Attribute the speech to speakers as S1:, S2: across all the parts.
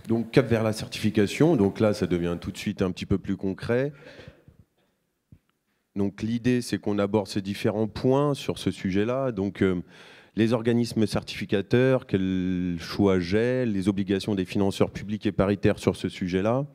S1: Donc, cap vers la certification. Donc là, ça devient tout de suite un petit peu plus concret. Donc l'idée, c'est qu'on aborde ces différents points sur ce sujet-là. Donc les organismes certificateurs, quel choix j'ai, les obligations des financeurs publics et paritaires sur ce sujet-là,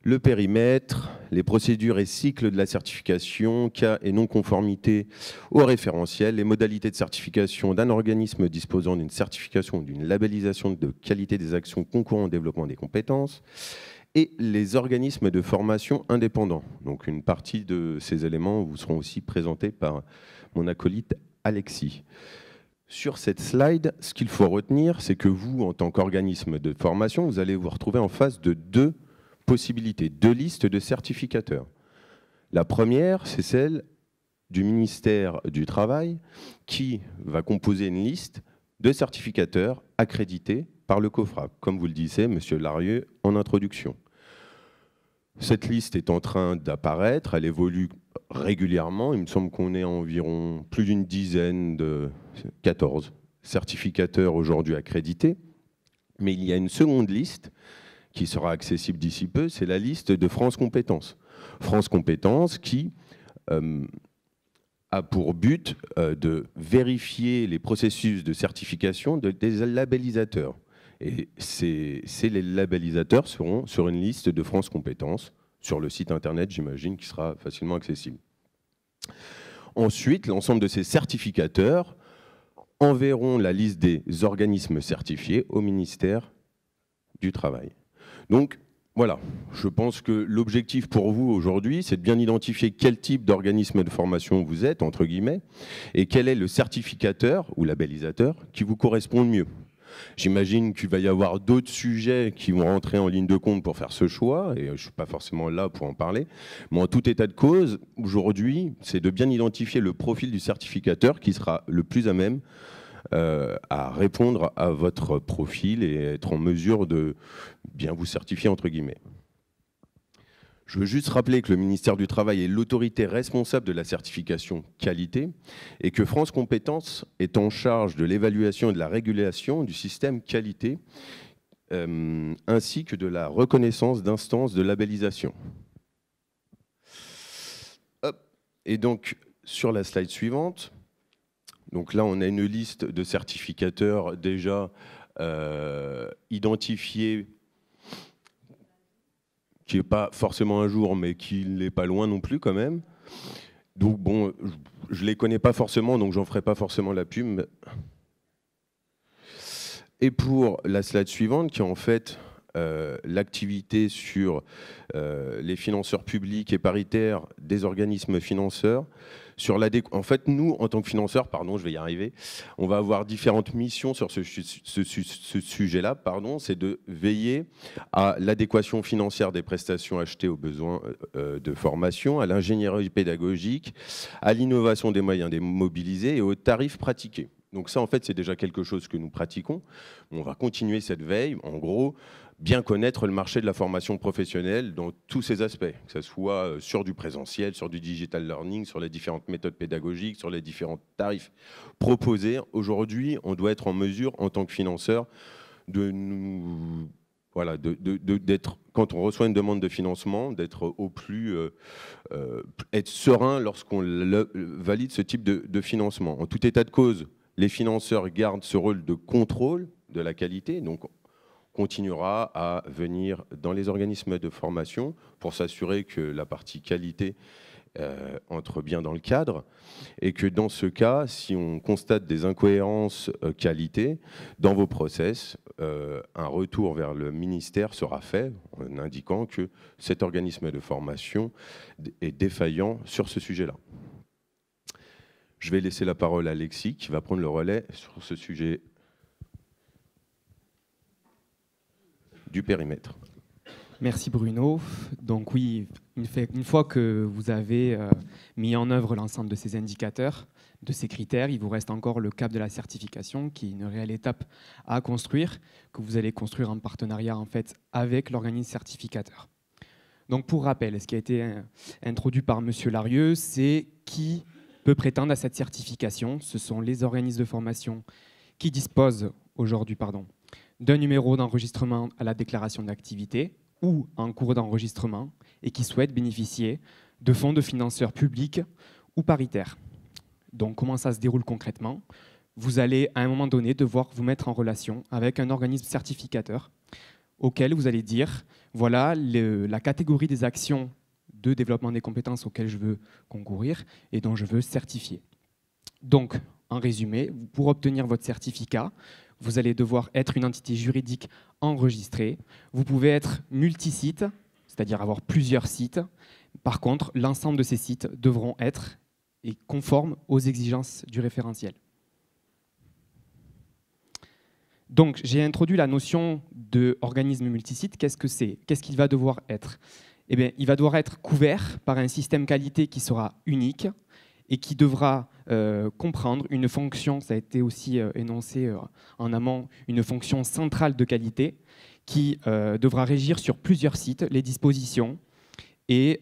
S1: le périmètre, les procédures et cycles de la certification, cas et non-conformité au référentiel, les modalités de certification d'un organisme disposant d'une certification ou d'une labellisation de qualité des actions concourant au développement des compétences, et les organismes de formation indépendants. Donc une partie de ces éléments vous seront aussi présentés par mon acolyte Alexis. Sur cette slide, ce qu'il faut retenir, c'est que vous, en tant qu'organisme de formation, vous allez vous retrouver en face de deux possibilités, deux listes de certificateurs. La première, c'est celle du ministère du Travail qui va composer une liste de certificateurs accrédités par le COFRAC, comme vous le disiez, Monsieur Larieux, en introduction. Cette liste est en train d'apparaître, elle évolue régulièrement. Il me semble qu'on est à environ plus d'une dizaine de 14 certificateurs aujourd'hui accrédités. Mais il y a une seconde liste qui sera accessible d'ici peu, c'est la liste de France Compétences. France Compétences qui a pour but de vérifier les processus de certification des labellisateurs. Et les labellisateurs seront sur une liste de France Compétences, sur le site internet, j'imagine, qui sera facilement accessible. Ensuite, l'ensemble de ces certificateurs enverront la liste des organismes certifiés au ministère du Travail. Donc, voilà, je pense que l'objectif pour vous aujourd'hui, c'est de bien identifier quel type d'organisme de formation vous êtes, entre guillemets, et quel est le certificateur ou labellisateur qui vous correspond le mieux. J'imagine qu'il va y avoir d'autres sujets qui vont rentrer en ligne de compte pour faire ce choix, et je ne suis pas forcément là pour en parler. Mais en tout état de cause, aujourd'hui, c'est de bien identifier le profil du certificateur qui sera le plus à même à répondre à votre profil et être en mesure de bien vous certifier, entre guillemets. Je veux juste rappeler que le ministère du Travail est l'autorité responsable de la certification qualité et que France Compétences est en charge de l'évaluation et de la régulation du système qualité ainsi que de la reconnaissance d'instances de labellisation. Hop. Et donc, sur la slide suivante, donc là, on a une liste de certificateurs déjà identifiés, qui n'est pas forcément un jour, mais qui n'est pas loin non plus quand même. Donc bon, je ne les connais pas forcément, donc j'en ferai pas forcément la pub. Et pour la slide suivante, qui est en fait l'activité sur les financeurs publics et paritaires des organismes financeurs. En fait, nous, en tant que financeurs, pardon, je vais y arriver, on va avoir différentes missions sur ce sujet-là. C'est de veiller à l'adéquation financière des prestations achetées aux besoins de formation, à l'ingénierie pédagogique, à l'innovation des moyens des mobilisés et aux tarifs pratiqués. Donc ça, en fait, c'est déjà quelque chose que nous pratiquons. On va continuer cette veille, en gros, bien connaître le marché de la formation professionnelle dans tous ses aspects, que ce soit sur du présentiel, sur du digital learning, sur les différentes méthodes pédagogiques, sur les différents tarifs proposés. Aujourd'hui, on doit être en mesure, en tant que financeur, de nous... Voilà, d'être, quand on reçoit une demande de financement, d'être au plus... être serein lorsqu'on valide ce type de financement. En tout état de cause, les financeurs gardent ce rôle de contrôle de la qualité, donc on continuera à venir dans les organismes de formation pour s'assurer que la partie qualité entre bien dans le cadre et que dans ce cas, si on constate des incohérences qualité dans vos process, un retour vers le ministère sera fait en indiquant que cet organisme de formation est défaillant sur ce sujet-là. Je vais laisser la parole à Alexis qui va prendre le relais sur ce sujet du périmètre.
S2: Merci Bruno. Donc oui, une fois que vous avez mis en œuvre l'ensemble de ces indicateurs, de ces critères, il vous reste encore le cap de la certification qui est une réelle étape à construire, que vous allez construire en partenariat en fait avec l'organisme certificateur. Donc pour rappel, ce qui a été introduit par Monsieur Larieux, c'est qui peut prétendre à cette certification. Ce sont les organismes de formation qui disposent aujourd'hui d'un numéro d'enregistrement à la déclaration d'activité ou en cours d'enregistrement et qui souhaitent bénéficier de fonds de financeurs publics ou paritaires. Donc comment ça se déroule concrètement? Vous allez à un moment donné devoir vous mettre en relation avec un organisme certificateur auquel vous allez dire, voilà la catégorie des actions de développement des compétences auxquelles je veux concourir et dont je veux certifier. Donc, en résumé, pour obtenir votre certificat, vous allez devoir être une entité juridique enregistrée. Vous pouvez être multisite, c'est-à-dire avoir plusieurs sites. Par contre, l'ensemble de ces sites devront être conformes aux exigences du référentiel. Donc, j'ai introduit la notion d'organisme multisite. Qu'est-ce que c'est? Qu'est-ce qu'il va devoir être? Eh bien, il va devoir être couvert par un système qualité qui sera unique et qui devra comprendre une fonction, ça a été aussi énoncé en amont, une fonction centrale de qualité qui devra régir sur plusieurs sites les dispositions. Et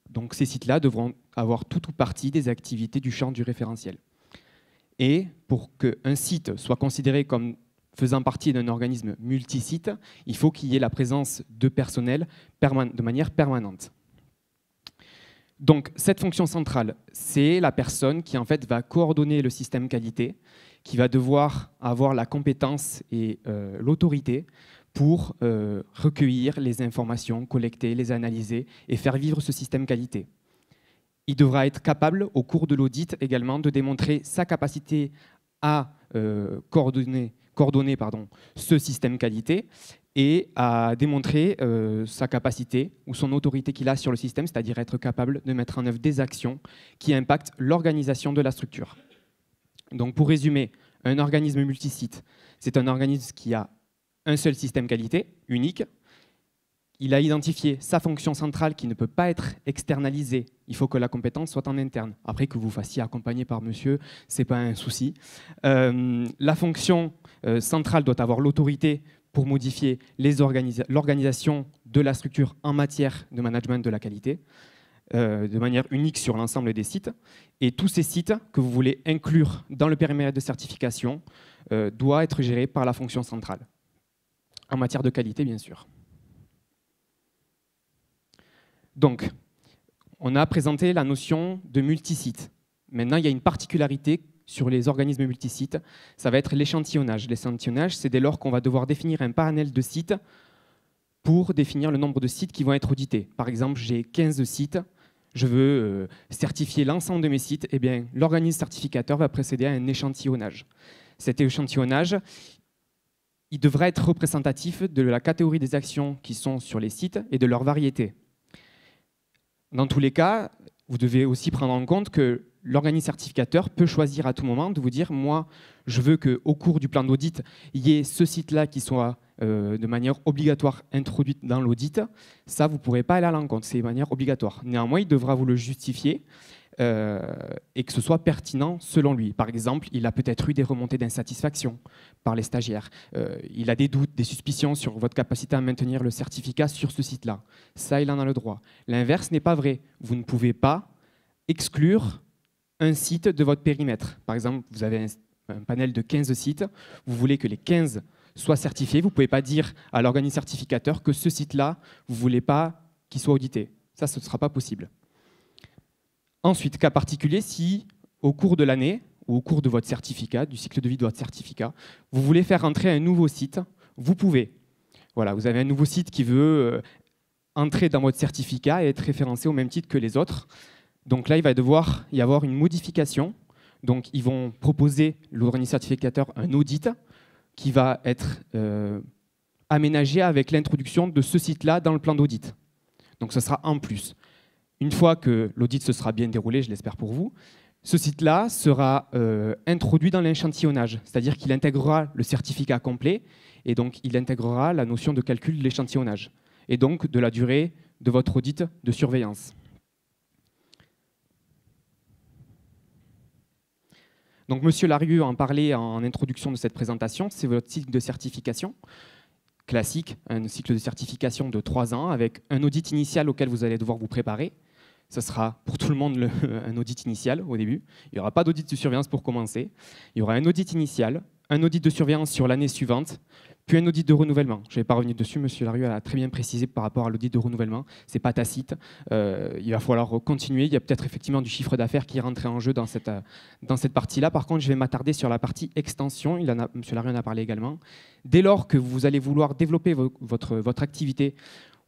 S2: donc, ces sites-là devront avoir tout ou partie des activités du champ du référentiel. Et pour qu'un site soit considéré comme faisant partie d'un organisme multisite, il faut qu'il y ait la présence de personnel de manière permanente. Donc, cette fonction centrale, c'est la personne qui en fait va coordonner le système qualité, qui va devoir avoir la compétence et l'autorité pour recueillir les informations, collecter, les analyser et faire vivre ce système qualité. Il devra être capable, au cours de l'audit également, de démontrer sa capacité à coordonner ce système qualité et à démontrer sa capacité ou son autorité qu'il a sur le système, c'est-à-dire être capable de mettre en œuvre des actions qui impactent l'organisation de la structure. Donc, pour résumer, un organisme multisite, c'est un organisme qui a un seul système qualité, unique. Il a identifié sa fonction centrale qui ne peut pas être externalisée. Il faut que la compétence soit en interne. Après, que vous fassiez accompagner par monsieur, ce n'est pas un souci. La fonction centrale doit avoir l'autorité pour modifier l'organisation de la structure en matière de management de la qualité, de manière unique sur l'ensemble des sites. Et tous ces sites que vous voulez inclure dans le périmètre de certification doivent être gérés par la fonction centrale, en matière de qualité, bien sûr. Donc, on a présenté la notion de multisite. Maintenant, il y a une particularité sur les organismes multisites, ça va être l'échantillonnage. L'échantillonnage, c'est dès lors qu'on va devoir définir un panel de sites pour définir le nombre de sites qui vont être audités. Par exemple, j'ai 15 sites, je veux certifier l'ensemble de mes sites, eh bien, l'organisme certificateur va procéder à un échantillonnage. Cet échantillonnage, il devrait être représentatif de la catégorie des actions qui sont sur les sites et de leur variété. Dans tous les cas, vous devez aussi prendre en compte que l'organisme certificateur peut choisir à tout moment de vous dire « moi, je veux qu'au cours du plan d'audit, il y ait ce site-là qui soit de manière obligatoire introduite dans l'audit ». Ça, vous ne pourrez pas aller à l'encontre, c'est de manière obligatoire. Néanmoins, il devra vous le justifier et que ce soit pertinent selon lui. Par exemple, il a peut-être eu des remontées d'insatisfaction par les stagiaires. Il a des doutes, des suspicions sur votre capacité à maintenir le certificat sur ce site-là. Ça, il en a le droit. L'inverse n'est pas vrai. Vous ne pouvez pas exclure un site de votre périmètre. Par exemple, vous avez un panel de 15 sites, vous voulez que les 15 soient certifiés, vous ne pouvez pas dire à l'organisme certificateur que ce site-là, vous ne voulez pas qu'il soit audité. Ça, ce ne sera pas possible. Ensuite, cas particulier, si au cours de l'année ou au cours de votre certificat, du cycle de vie de votre certificat, vous voulez faire entrer un nouveau site, vous pouvez. Voilà, vous avez un nouveau site qui veut entrer dans votre certificat et être référencé au même titre que les autres. Donc là, il va devoir y avoir une modification. Donc, ils vont proposer, l'organisme certificateur, un audit qui va être aménagé avec l'introduction de ce site-là dans le plan d'audit. Donc, ce sera en plus. Une fois que l'audit se sera bien déroulé, je l'espère pour vous, ce site-là sera introduit dans l'échantillonnage, c'est-à-dire qu'il intégrera le certificat complet et donc il intégrera la notion de calcul de l'échantillonnage et donc de la durée de votre audit de surveillance. Donc, Monsieur Larieux en parlait en introduction de cette présentation, c'est votre cycle de certification classique, un cycle de certification de 3 ans avec un audit initial auquel vous allez devoir vous préparer. Ce sera pour tout le monde un audit initial au début. Il n'y aura pas d'audit de surveillance pour commencer. Il y aura un audit initial un audit de surveillance sur l'année suivante, puis un audit de renouvellement. Je ne vais pas revenir dessus, M. Larue a très bien précisé par rapport à l'audit de renouvellement. Ce n'est pas tacite. Il va falloir continuer. Il y a peut-être effectivement du chiffre d'affaires qui rentrait en jeu dans cette partie-là. Par contre, je vais m'attarder sur la partie extension. M. Larue en a parlé également. Dès lors que vous allez vouloir développer votre activité,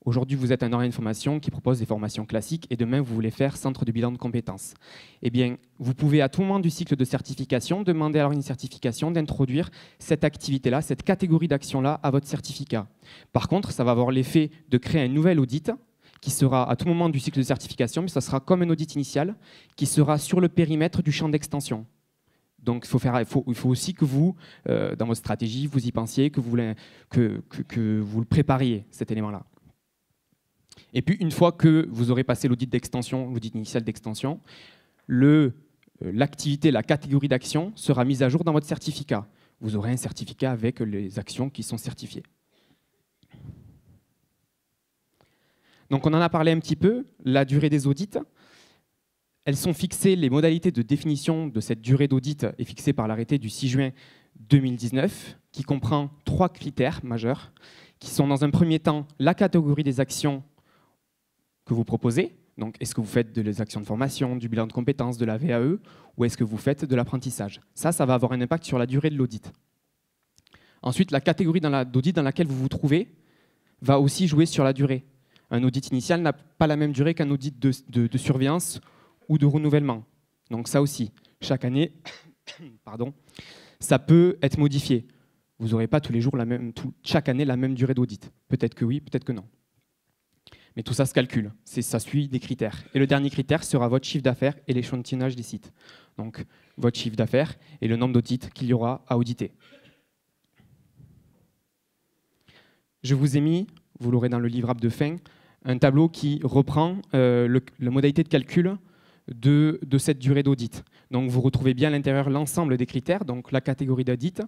S2: aujourd'hui, vous êtes un organisme de formation qui propose des formations classiques et demain, vous voulez faire centre de bilan de compétences. Eh bien, vous pouvez à tout moment du cycle de certification demander à une certification d'introduire cette activité-là, cette catégorie d'action-là à votre certificat. Par contre, ça va avoir l'effet de créer un nouvel audit qui sera à tout moment du cycle de certification, mais ça sera comme un audit initial qui sera sur le périmètre du champ d'extension. Donc, il faut aussi que vous, dans votre stratégie, vous y pensiez, que vous le prépariez, cet élément-là. Et puis, une fois que vous aurez passé l'audit d'extension, l'audit initial d'extension, l'activité, la catégorie d'action sera mise à jour dans votre certificat. Vous aurez un certificat avec les actions qui sont certifiées. Donc, on en a parlé un petit peu. La durée des audits, elles sont fixées, les modalités de définition de cette durée d'audit est fixée par l'arrêté du 6 juin 2019, qui comprend 3 critères majeurs, qui sont dans un premier temps la catégorie des actions que vous proposez. Donc, est-ce que vous faites des actions de formation, du bilan de compétences, de la VAE, ou est-ce que vous faites de l'apprentissage? Ça va avoir un impact sur la durée de l'audit. Ensuite, la catégorie d'audit dans laquelle vous vous trouvez va aussi jouer sur la durée. Un audit initial n'a pas la même durée qu'un audit de surveillance ou de renouvellement. Donc ça aussi, chaque année, ça peut être modifié. Vous n'aurez pas tous les jours chaque année la même durée d'audit. Peut-être que oui, peut-être que non. Mais tout ça se calcule, ça suit des critères. Et le dernier critère sera votre chiffre d'affaires et l'échantillonnage des sites. Donc, votre chiffre d'affaires et le nombre d'audits qu'il y aura à auditer. Je vous ai mis, vous l'aurez dans le livrable de fin, un tableau qui reprend la modalité de calcul de cette durée d'audit. Donc, vous retrouvez bien à l'intérieur l'ensemble des critères, donc la catégorie d'audit,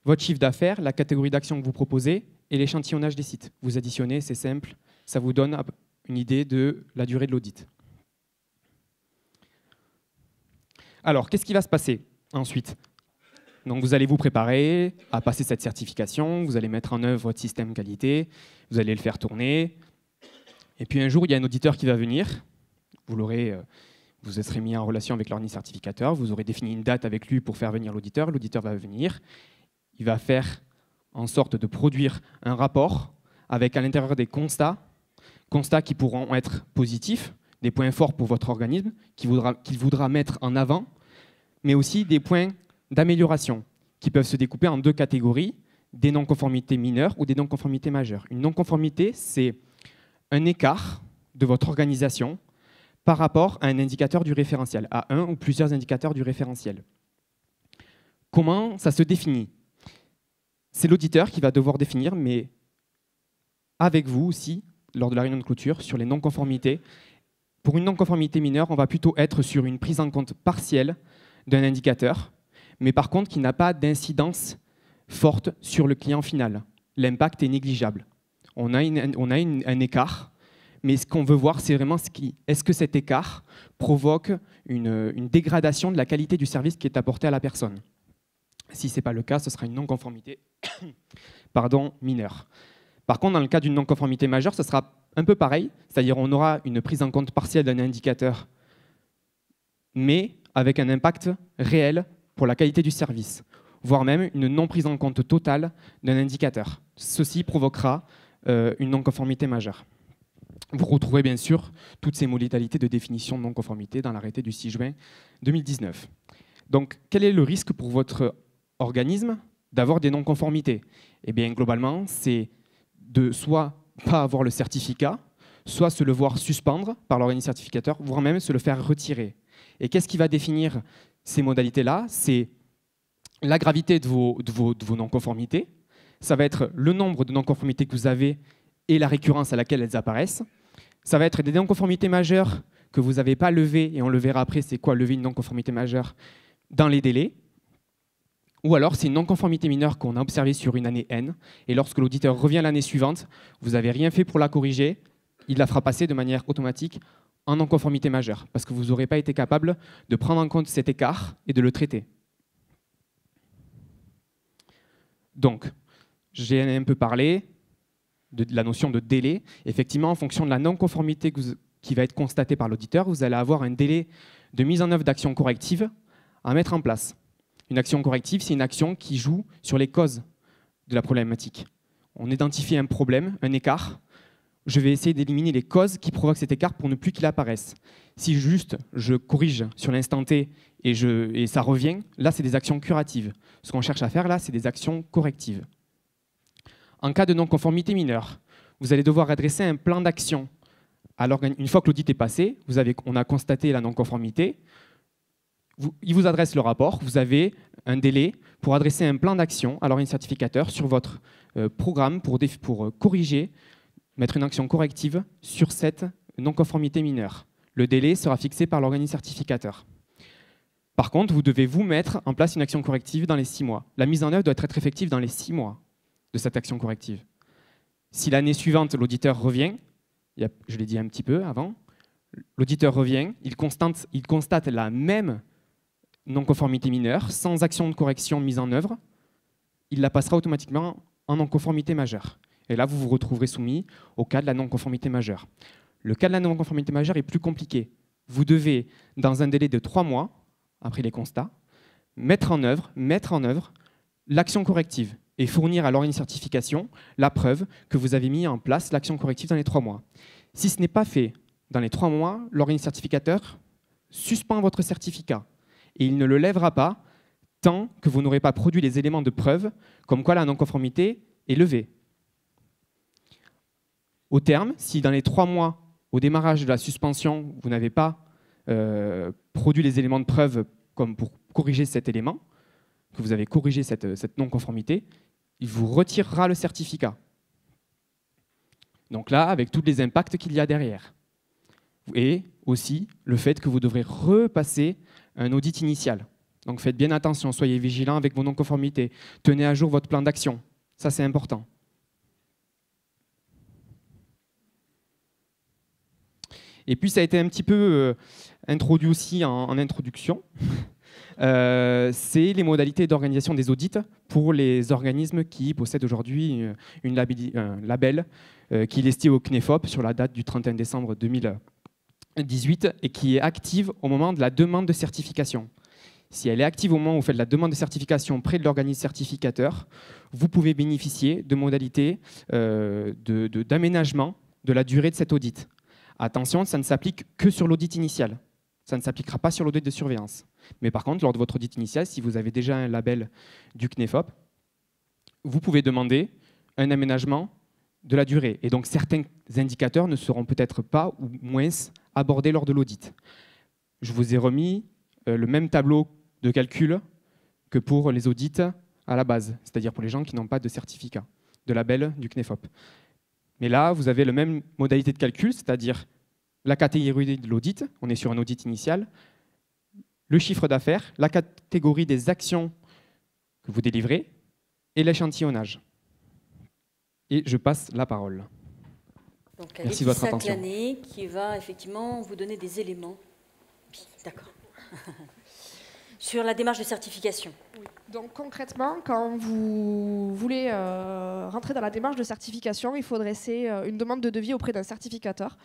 S2: votre chiffre d'affaires, la catégorie d'action que vous proposez et l'échantillonnage des sites. Vous additionnez, c'est simple. Ça vous donne une idée de la durée de l'audit. Alors, qu'est-ce qui va se passer ensuite? Donc, vous allez vous préparer à passer cette certification, vous allez mettre en œuvre votre système qualité, vous allez le faire tourner. Et puis un jour, il y a un auditeur qui va venir. Vous serez mis en relation avec l'organisme certificateur, vous aurez défini une date avec lui pour faire venir l'auditeur. L'auditeur va venir, il va faire en sorte de produire un rapport avec à l'intérieur des constats qui pourront être positifs, des points forts pour votre organisme qu'il voudra mettre en avant, mais aussi des points d'amélioration qui peuvent se découper en 2 catégories, des non-conformités mineures ou des non-conformités majeures. Une non-conformité, c'est un écart de votre organisation par rapport à un indicateur du référentiel, à un ou plusieurs indicateurs du référentiel. Comment ça se définit? C'est l'auditeur qui va devoir définir, mais avec vous aussi, lors de la réunion de clôture, sur les non-conformités. Pour une non-conformité mineure, on va plutôt être sur une prise en compte partielle d'un indicateur, mais par contre qui n'a pas d'incidence forte sur le client final. L'impact est négligeable. On a un écart, mais ce qu'on veut voir, c'est vraiment est-ce que cet écart provoque une dégradation de la qualité du service qui est apporté à la personne. Si ce n'est pas le cas, ce sera une non-conformité mineure. Par contre, dans le cas d'une non-conformité majeure, ce sera un peu pareil, c'est-à-dire on aura une prise en compte partielle d'un indicateur, mais avec un impact réel pour la qualité du service, voire même une non-prise en compte totale d'un indicateur. Ceci provoquera une non-conformité majeure. Vous retrouverez bien sûr toutes ces modalités de définition de non-conformité dans l'arrêté du 6 juin 2019. Donc, quel est le risque pour votre organisme d'avoir des non-conformités? Eh bien, globalement, c'est de soit pas avoir le certificat, soit se le voir suspendre par l'organisme certificateur, voire même se le faire retirer. Et qu'est-ce qui va définir ces modalités-là? C'est la gravité de vos non-conformités, ça va être le nombre de non-conformités que vous avez et la récurrence à laquelle elles apparaissent. Ça va être des non-conformités majeures que vous n'avez pas levées, et on le verra après, c'est quoi lever une non-conformité majeure dans les délais. Ou alors, c'est une non-conformité mineure qu'on a observée sur une année N, et lorsque l'auditeur revient l'année suivante, vous n'avez rien fait pour la corriger, il la fera passer de manière automatique en non-conformité majeure, parce que vous n'aurez pas été capable de prendre en compte cet écart et de le traiter. Donc, j'ai un peu parlé de la notion de délai. Effectivement, en fonction de la non-conformité qui va être constatée par l'auditeur, vous allez avoir un délai de mise en œuvre d'actions correctives à mettre en place. Une action corrective, c'est une action qui joue sur les causes de la problématique. On identifie un problème, un écart. Je vais essayer d'éliminer les causes qui provoquent cet écart pour ne plus qu'il apparaisse. Si juste je corrige sur l'instant T et ça revient, là, c'est des actions curatives. Ce qu'on cherche à faire, là, c'est des actions correctives. En cas de non-conformité mineure, vous allez devoir adresser un plan d'action. Une fois que l'audit est passé, on a constaté la non-conformité, il vous adresse le rapport, vous avez un délai pour adresser un plan d'action à l'organisme certificateur sur votre programme pour corriger, mettre une action corrective sur cette non-conformité mineure. Le délai sera fixé par l'organisme certificateur. Par contre, vous devez vous mettre en place une action corrective dans les 6 mois. La mise en œuvre doit être effective dans les 6 mois de cette action corrective. Si l'année suivante, l'auditeur revient, je l'ai dit un petit peu avant, l'auditeur revient, il constate la même non-conformité mineure, sans action de correction mise en œuvre, il la passera automatiquement en non-conformité majeure. Et là, vous vous retrouverez soumis au cas de la non-conformité majeure. Le cas de la non-conformité majeure est plus compliqué. Vous devez, dans un délai de 3 mois, après les constats, mettre en œuvre l'action corrective et fournir à l'organisme certification la preuve que vous avez mis en place l'action corrective dans les 3 mois. Si ce n'est pas fait dans les 3 mois, l'organisme certificateur suspend votre certificat et il ne le lèvera pas tant que vous n'aurez pas produit les éléments de preuve comme quoi la non-conformité est levée. Au terme, si dans les 3 mois, au démarrage de la suspension, vous n'avez pas produit les éléments de preuve comme pour corriger cet élément, que vous avez corrigé cette non-conformité, il vous retirera le certificat. Donc là, avec tous les impacts qu'il y a derrière. Et aussi le fait que vous devrez repasser un audit initial. Donc faites bien attention, soyez vigilants avec vos non-conformités. Tenez à jour votre plan d'action. Ça, c'est important. Et puis, ça a été un petit peu introduit aussi en introduction. C'est les modalités d'organisation des audits pour les organismes qui possèdent aujourd'hui un label qui est listé au CNEFOP sur la date du 31 décembre 2018 et qui est active au moment de la demande de certification. Si elle est active au moment où vous faites la demande de certification près de l'organisme certificateur, vous pouvez bénéficier de modalités d'aménagement de la durée de cet audit. Attention, ça ne s'applique que sur l'audit initial. Ça ne s'appliquera pas sur l'audit de surveillance. Mais par contre, lors de votre audit initial, si vous avez déjà un label du CNEFOP, vous pouvez demander un aménagement de la durée. Et donc, certains indicateurs ne seront peut-être pas ou moins abordés lors de l'audit. Je vous ai remis le même tableau de calcul que pour les audits à la base, c'est-à-dire pour les gens qui n'ont pas de certificat, de label du CNEFOP. Mais là, vous avez la même modalité de calcul, c'est-à-dire la catégorie de l'audit, on est sur un audit initial, le chiffre d'affaires, la catégorie des actions que vous délivrez et l'échantillonnage. Et je passe la parole.
S3: Donc,
S2: merci de votre attention.
S3: L'année qui va effectivement vous donner des éléments. D'accord. Sur la démarche de certification.
S4: Oui. Donc concrètement, quand vous voulez rentrer dans la démarche de certification, il faut dresser une demande de devis auprès d'un certificateur.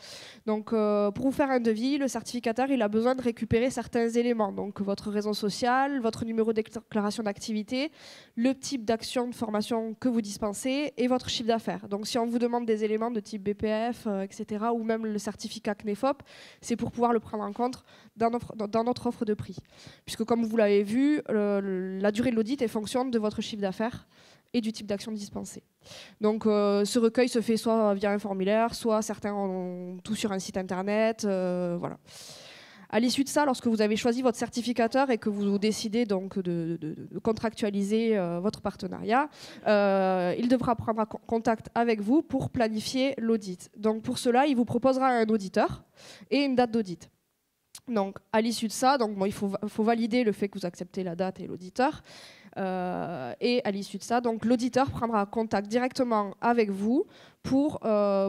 S4: Donc pour vous faire un devis, le certificateur il a besoin de récupérer certains éléments. Donc votre raison sociale, votre numéro de déclaration d'activité, le type d'action de formation que vous dispensez et votre chiffre d'affaires. Donc si on vous demande des éléments de type BPF, etc., ou même le certificat CNEFOP, c'est pour pouvoir le prendre en compte dans notre offre de prix. Puisque comme vous l'avez vu, la durée de l'audit est fonction de votre chiffre d'affaires et du type d'action dispensée. Donc ce recueil se fait soit via un formulaire, soit certains ont tout sur un site internet. Voilà. À l'issue de ça, lorsque vous avez choisi votre certificateur et que vous décidez donc de contractualiser votre partenariat, il devra prendre contact avec vous pour planifier l'audit. Donc pour cela, il vous proposera un auditeur et une date d'audit. Donc, à l'issue de ça, donc, bon, il faut valider le fait que vous acceptez la date et l'auditeur. Et à l'issue de ça, donc, l'auditeur prendra contact directement avec vous pour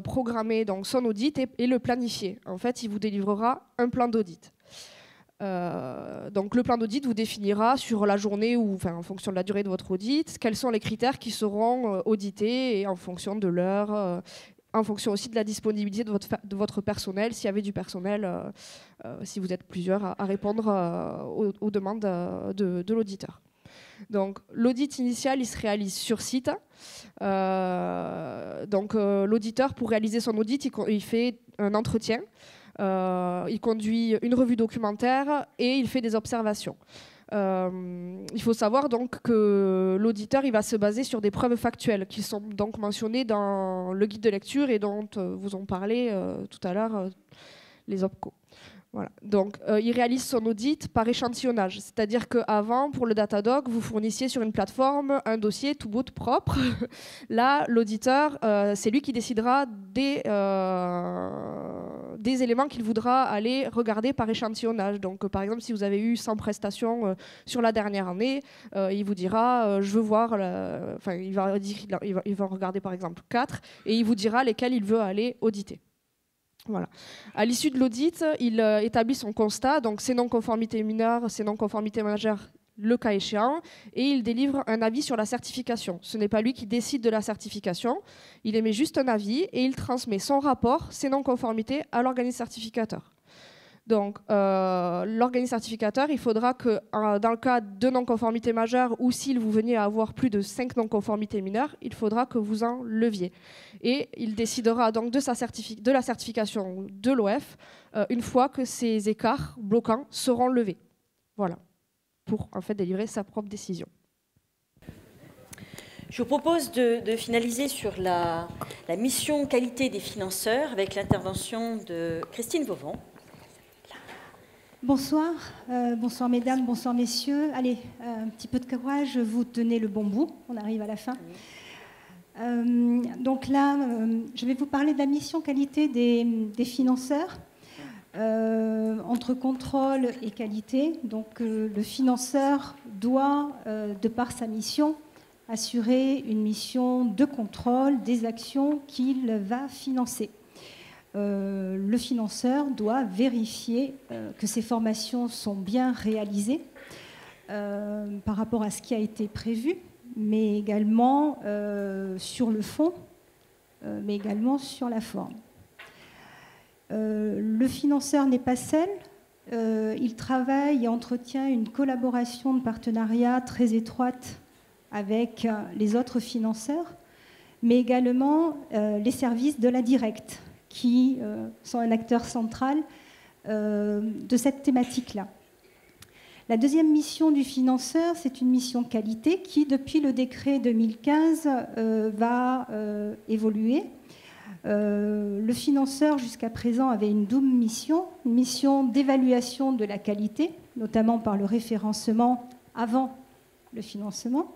S4: programmer donc, son audit et le planifier. En fait, il vous délivrera un plan d'audit. Donc le plan d'audit vous définira sur la journée ou en fonction de la durée de votre audit, quels sont les critères qui seront audités et en fonction de l'heure, en fonction aussi de la disponibilité de votre personnel, s'il y avait du personnel, si vous êtes plusieurs à répondre aux demandes de l'auditeur. Donc l'audit initial, il se réalise sur site. L'auditeur, pour réaliser son audit, il fait un entretien. Il conduit une revue documentaire et il fait des observations. Il faut savoir donc que l'auditeur il va se baser sur des preuves factuelles qui sont donc mentionnées dans le guide de lecture et dont vous ont parlé tout à l'heure les OPCO. Voilà. Donc, il réalise son audit par échantillonnage, c'est-à-dire qu'avant, pour le Datadog, vous fournissiez sur une plateforme un dossier tout beau, tout propre. Là, l'auditeur, c'est lui qui décidera des éléments qu'il voudra aller regarder par échantillonnage. Donc, par exemple, si vous avez eu 100 prestations sur la dernière année, il vous dira, je veux voir, il va regarder par exemple 4 et il vous dira lesquels il veut aller auditer. Voilà. À l'issue de l'audit, il établit son constat, donc ses non-conformités mineures, ses non-conformités majeures, le cas échéant, et il délivre un avis sur la certification. Ce n'est pas lui qui décide de la certification, il émet juste un avis et il transmet son rapport, ses non-conformités, à l'organisme certificateur. Donc, l'organisme certificateur, il faudra que, dans le cas de non-conformité majeure ou s'il vous veniez à avoir plus de 5 non-conformités mineures, il faudra que vous en leviez. Et il décidera donc de la certification de l'OF une fois que ces écarts bloquants seront levés. Voilà, pour en fait délivrer sa propre décision.
S3: Je vous propose de finaliser sur la mission qualité des financeurs avec l'intervention de Christine Vauvant.
S5: Bonsoir, bonsoir mesdames, bonsoir messieurs. Allez, un petit peu de courage, vous tenez le bon bout, on arrive à la fin. Donc là, je vais vous parler de la mission qualité des financeurs, entre contrôle et qualité. Donc le financeur doit, de par sa mission, assurer une mission de contrôle des actions qu'il va financer. Le financeur doit vérifier que ces formations sont bien réalisées par rapport à ce qui a été prévu, mais également sur le fond, mais également sur la forme. Le financeur n'est pas seul, il travaille et entretient une collaboration de partenariat très étroite avec les autres financeurs, mais également les services de la directe, qui sont un acteur central de cette thématique-là. La deuxième mission du financeur, c'est une mission qualité qui, depuis le décret 2015, va évoluer. Le financeur, jusqu'à présent, avait une double mission, une mission d'évaluation de la qualité, notamment par le référencement avant le financement,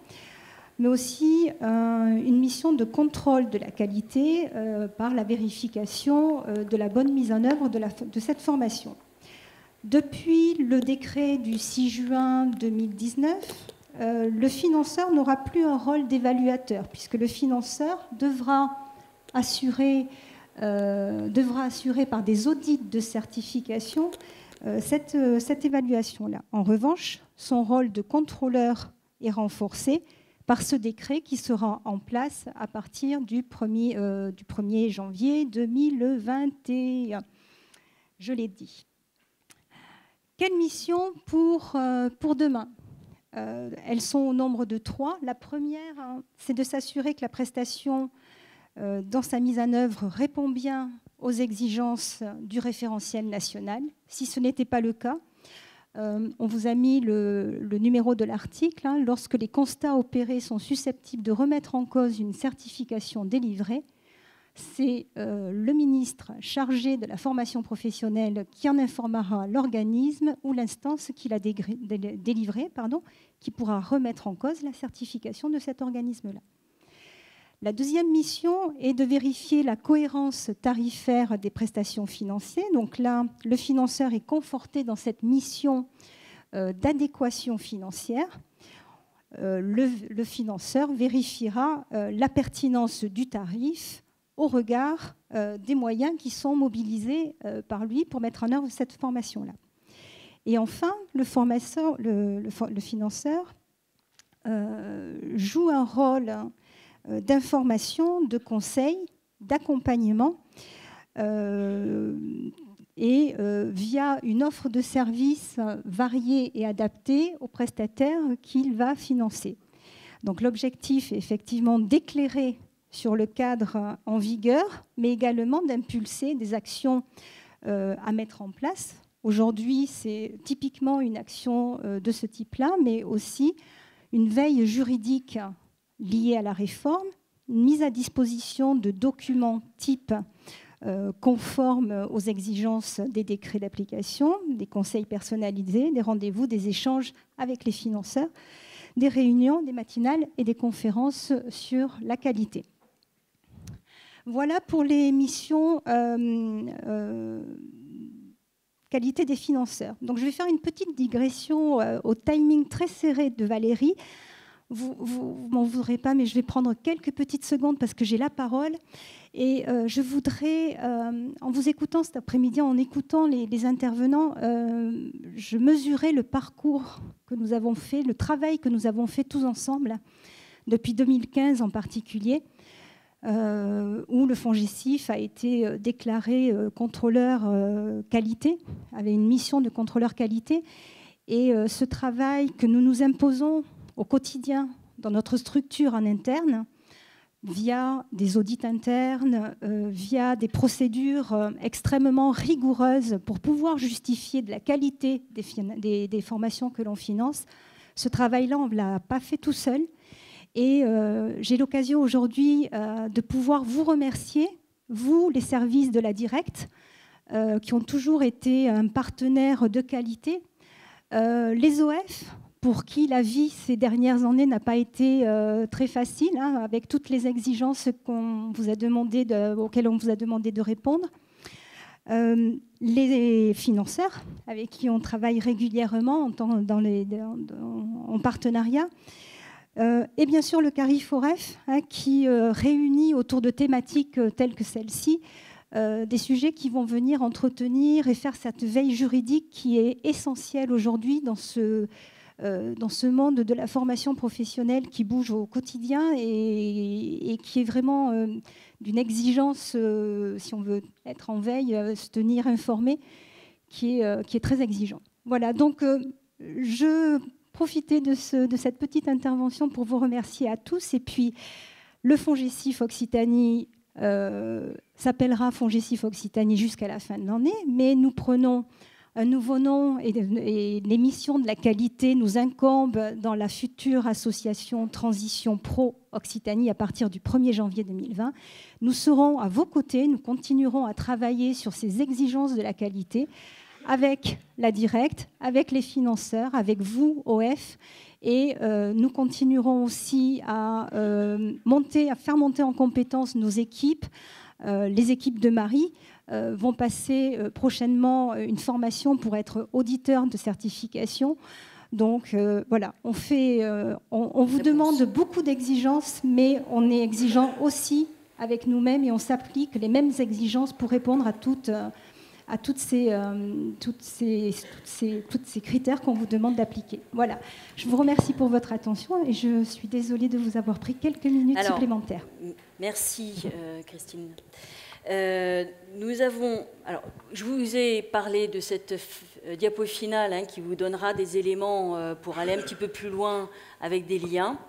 S5: mais aussi une mission de contrôle de la qualité par la vérification de la bonne mise en œuvre de cette formation. Depuis le décret du 6 juin 2019, le financeur n'aura plus un rôle d'évaluateur, puisque le financeur devra assurer par des audits de certification cette évaluation-là. En revanche, son rôle de contrôleur est renforcé par ce décret qui sera en place à partir du 1er janvier 2021. Je l'ai dit. Quelle mission pour demain ? Elles sont au nombre de 3. La première, c'est de s'assurer que la prestation, dans sa mise en œuvre, répond bien aux exigences du référentiel national. Si ce n'était pas le cas, on vous a mis le numéro de l'article. Lorsque les constats opérés sont susceptibles de remettre en cause une certification délivrée, c'est le ministre chargé de la formation professionnelle qui en informera l'organisme ou l'instance qui l'a délivré, qui pourra remettre en cause la certification de cet organisme-là. La deuxième mission est de vérifier la cohérence tarifaire des prestations financières. Donc là, le financeur est conforté dans cette mission d'adéquation financière. Le financeur vérifiera la pertinence du tarif au regard des moyens qui sont mobilisés par lui pour mettre en œuvre cette formation-là. Et enfin, le financeur joue un rôle d'information, de conseil, d'accompagnement, et via une offre de services variée et adaptée aux prestataires qu'il va financer. Donc l'objectif est effectivement d'éclairer sur le cadre en vigueur, mais également d'impulser des actions à mettre en place. Aujourd'hui, c'est typiquement une action de ce type-là, mais aussi une veille juridique liée à la réforme, une mise à disposition de documents type conformes aux exigences des décrets d'application, des conseils personnalisés, des rendez-vous, des échanges avec les financeurs, des réunions, des matinales et des conférences sur la qualité. Voilà pour les missions qualité des financeurs. Donc je vais faire une petite digression au timing très serré de Valérie. Vous m'en voudrez pas, mais je vais prendre quelques petites secondes parce que j'ai la parole. Et je voudrais, en vous écoutant cet après-midi, en écoutant les intervenants, je mesurais le parcours que nous avons fait, le travail que nous avons fait tous ensemble, depuis 2015 en particulier, où le FONGECIF a été déclaré contrôleur qualité, avait une mission de contrôleur qualité. Et ce travail que nous nous imposons au quotidien dans notre structure en interne, via des audits internes, via des procédures extrêmement rigoureuses pour pouvoir justifier de la qualité des formations que l'on finance. Ce travail-là, on ne l'a pas fait tout seul. Et j'ai l'occasion aujourd'hui de pouvoir vous remercier, vous, les services de la Directe, qui ont toujours été un partenaire de qualité, les OF, pour qui la vie ces dernières années n'a pas été très facile, hein, avec toutes les exigences auxquelles on vous a demandé de répondre. Les financeurs, avec qui on travaille régulièrement en partenariat. Et bien sûr le CARIFOREF, hein, qui réunit autour de thématiques telles que celle-ci des sujets qui vont venir entretenir et faire cette veille juridique qui est essentielle aujourd'hui dans ce monde de la formation professionnelle qui bouge au quotidien et qui est vraiment d'une exigence, si on veut être en veille, se tenir informé, qui est très exigeant. Voilà, donc je profitais de cette petite intervention pour vous remercier à tous. Et puis, le FONGECIF Occitanie s'appellera FONGECIF Occitanie jusqu'à la fin de l'année, mais nous prenons un nouveau nom et les missions de la qualité nous incombent dans la future association Transition Pro Occitanie à partir du 1er janvier 2020. Nous serons à vos côtés, nous continuerons à travailler sur ces exigences de la qualité avec la Directe, avec les financeurs, avec vous, OF, et nous continuerons aussi à faire monter en compétence nos équipes. Les équipes de Marie vont passer prochainement une formation pour être auditeurs de certification. Donc voilà, on vous demande beaucoup d'exigences, mais on est exigeant aussi avec nous-mêmes et on s'applique les mêmes exigences pour répondre à tous ces critères qu'on vous demande d'appliquer. Voilà. Je vous remercie pour votre attention et je suis désolée de vous avoir pris quelques minutes supplémentaires.
S3: Merci Christine. Je vous ai parlé de cette diapo finale, hein, qui vous donnera des éléments pour aller un petit peu plus loin avec des liens.